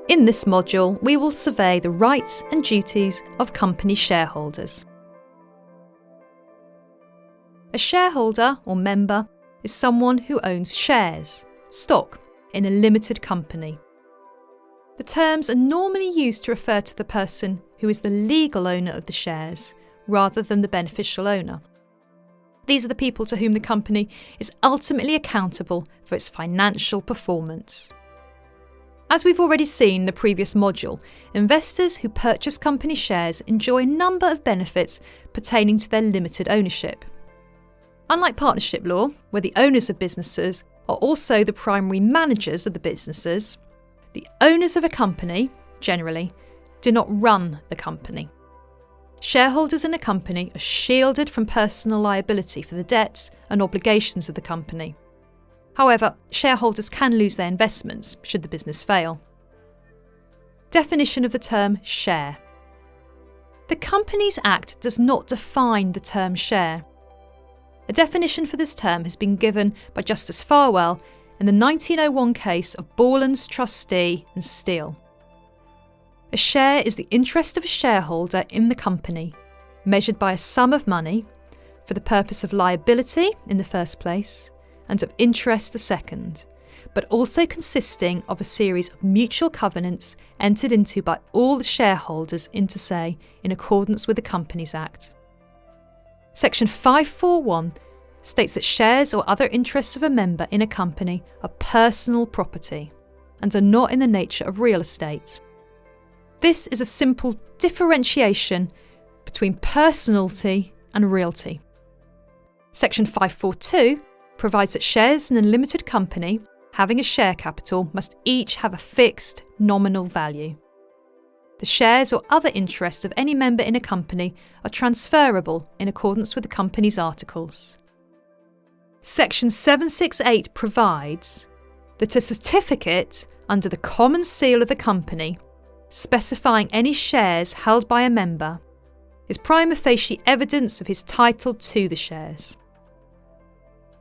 In this module, we will survey the rights and duties of company shareholders. A shareholder or member is someone who owns shares, stock, in a limited company. The terms are normally used to refer to the person who is the legal owner of the shares, rather than the beneficial owner. These are the people to whom the company is ultimately accountable for its financial performance. As we've already seen in the previous module, investors who purchase company shares enjoy a number of benefits pertaining to their limited ownership. Unlike partnership law, where the owners of businesses are also the primary managers of the businesses, the owners of a company, generally, do not run the company. Shareholders in a company are shielded from personal liability for the debts and obligations of the company. However, shareholders can lose their investments should the business fail. Definition of the term share. The Companies Act does not define the term share. A definition for this term has been given by Justice Farwell in the 1901 case of Borland's Trustee and Steele. A share is the interest of a shareholder in the company, measured by a sum of money, for the purpose of liability in the first place, and of interest the second, but also consisting of a series of mutual covenants entered into by all the shareholders inter se in accordance with the Companies Act. Section 541 states that shares or other interests of a member in a company are personal property and are not in the nature of real estate. This is a simple differentiation between personality and realty. Section 542 provides that shares in a limited company having a share capital must each have a fixed nominal value. The shares or other interests of any member in a company are transferable in accordance with the company's articles. Section 768 provides that a certificate under the common seal of the company specifying any shares held by a member is prima facie evidence of his title to the shares.